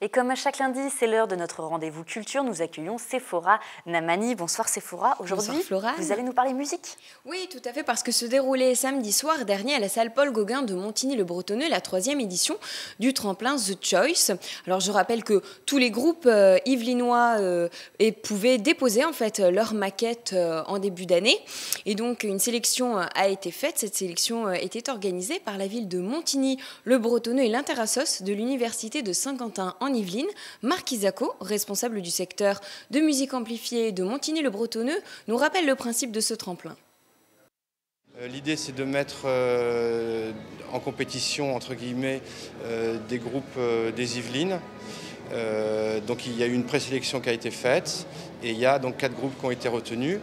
Et comme à chaque lundi, c'est l'heure de notre rendez-vous culture. Nous accueillons Sephora Namani. Bonsoir Sephora. Aujourd'hui, vous allez nous parler musique. Oui, tout à fait, parce que se déroulait samedi soir dernier à la salle Paul Gauguin de Montigny-le-Bretonneux la 3e édition du tremplin The Choice. Alors je rappelle que tous les groupes yvelinois pouvaient déposer en fait leur maquette en début d'année. Et donc une sélection a été faite. Cette sélection était organisée par la ville de Montigny-le-Bretonneux et l'Interassos de l'Université de Saint-Quentin en Yvelines. Marc Isaco, responsable du secteur de musique amplifiée de Montigny-le-Bretonneux, nous rappelle le principe de ce tremplin. L'idée, c'est de mettre en compétition, entre guillemets, des groupes des Yvelines. Donc il y a eu une présélection qui a été faite et il y a donc 4 groupes qui ont été retenus.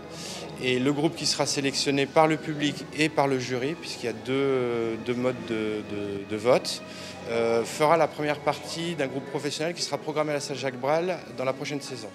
Et le groupe qui sera sélectionné par le public et par le jury, puisqu'il y a deux modes de vote, fera la première partie d'un groupe professionnel qui sera programmé à la salle Jacques Brel dans la prochaine saison.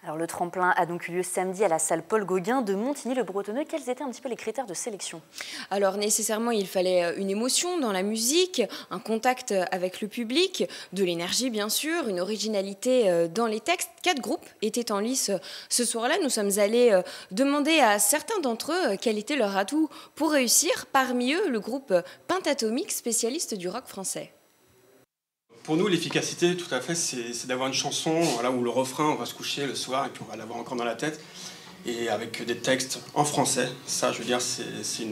Alors le tremplin a donc eu lieu samedi à la salle Paul Gauguin de Montigny-le-Bretonneux. Quels étaient un petit peu les critères de sélection? Alors nécessairement, il fallait une émotion dans la musique, un contact avec le public, de l'énergie bien sûr, une originalité dans les textes. 4 groupes étaient en lice ce soir-là. Nous sommes allés demander à certains d'entre eux quel était leur atout pour réussir. Parmi eux, le groupe Pentatomique, spécialiste du rock français. Pour nous, l'efficacité, tout à fait, c'est d'avoir une chanson où le refrain, on va se coucher le soir et puis on va l'avoir encore dans la tête. Et avec des textes en français, ça, je veux dire, c'est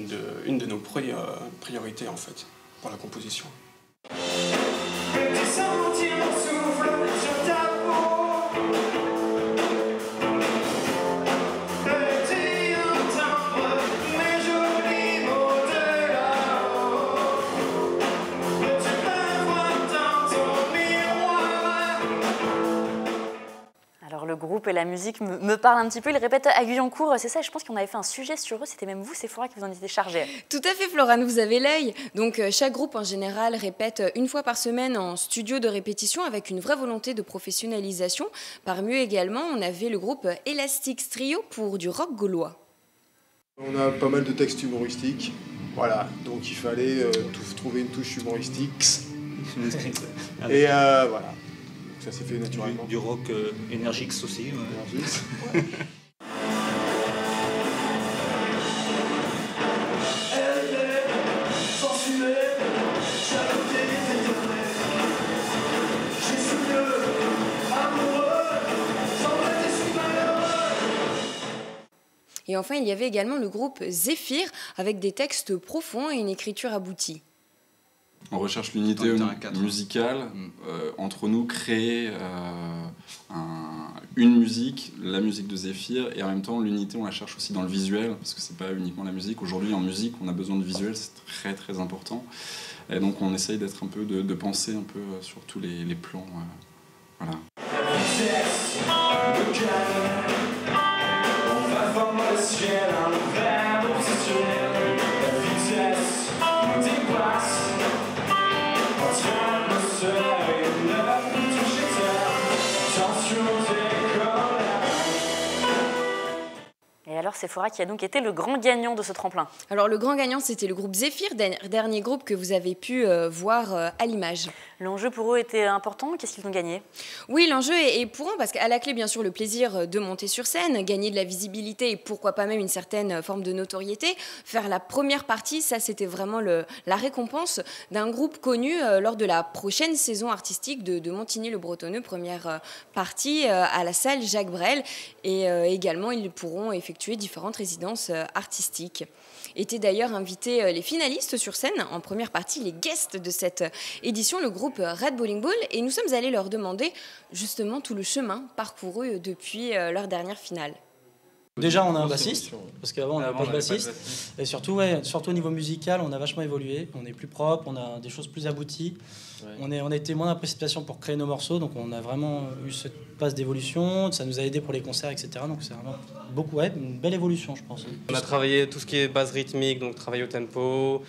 une de nos priorités, en fait, pour la composition. Le groupe et la musique me parlent un petit peu. Ils répètent à Guyancourt, c'est ça, je pense qu'on avait fait un sujet sur eux, c'était même vous, Sephora, qui vous en étiez chargée. Tout à fait, Florane, vous avez l'œil. Donc chaque groupe en général répète une fois par semaine en studio de répétition avec une vraie volonté de professionnalisation. Parmi eux également, on avait le groupe Elastics Trio pour du rock gaulois. On a pas mal de textes humoristiques, voilà, donc il fallait trouver une touche humoristique. Et voilà. Ça s'est fait naturellement. Du rock énergique aussi. Ouais. Et enfin, il y avait également le groupe Zéphyr avec des textes profonds et une écriture aboutie. On recherche l'unité musicale, entre nous, créer une musique, la musique de Zéphyr, et en même temps l'unité on la cherche aussi dans le visuel, parce que c'est pas uniquement la musique. Aujourd'hui en musique on a besoin de visuel, c'est très très important. Et donc on essaye d'être un peu, de penser un peu sur tous les plans. Voilà. Et alors Sephora qui a donc été le grand gagnant de ce tremplin. Alors le grand gagnant c'était le groupe Zéphyr, dernier groupe que vous avez pu voir à l'image. L'enjeu pour eux était important, qu'est-ce qu'ils ont gagné? Oui, l'enjeu est pour eux parce qu'à la clé bien sûr le plaisir de monter sur scène, gagner de la visibilité et pourquoi pas même une certaine forme de notoriété. Faire la première partie, ça c'était vraiment la récompense d'un groupe connu lors de la prochaine saison artistique de Montigny-le-Bretonneux, première partie à la salle Jacques Brel. Et également ils pourront effectuer différentes résidences artistiques. Étaient d'ailleurs invités les finalistes sur scène, en première partie les guests de cette édition, le groupe Red Bowling Ball, et nous sommes allés leur demander justement tout le chemin parcouru depuis leur dernière finale. Déjà on a un bassiste, parce qu'avant on n'avait pas de bassiste, et surtout au niveau musical on a vachement évolué, on est plus propre, on a des choses plus abouties, on a été moins dans la précipitation pour créer nos morceaux, donc on a vraiment eu cette phase d'évolution, ça nous a aidé pour les concerts, etc. Donc c'est vraiment une belle évolution je pense. On a travaillé tout ce qui est base rythmique, donc travailler au tempo,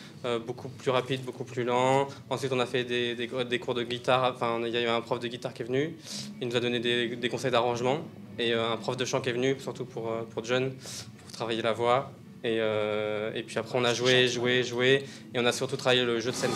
beaucoup plus rapide, beaucoup plus lent. Ensuite on a fait des cours de guitare, enfin il y a eu un prof de guitare qui est venu, il nous a donné des conseils d'arrangement. Et un prof de chant qui est venu, surtout pour John, pour travailler la voix. Et puis après, on a joué, et on a surtout travaillé le jeu de scène.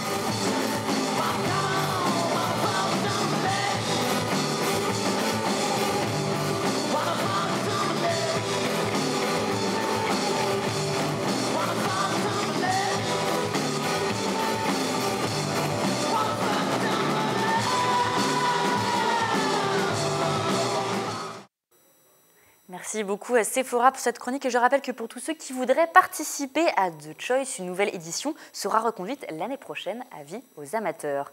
Merci beaucoup à Sephora pour cette chronique et je rappelle que pour tous ceux qui voudraient participer à The Choice, une nouvelle édition sera reconduite l'année prochaine. Avis aux amateurs.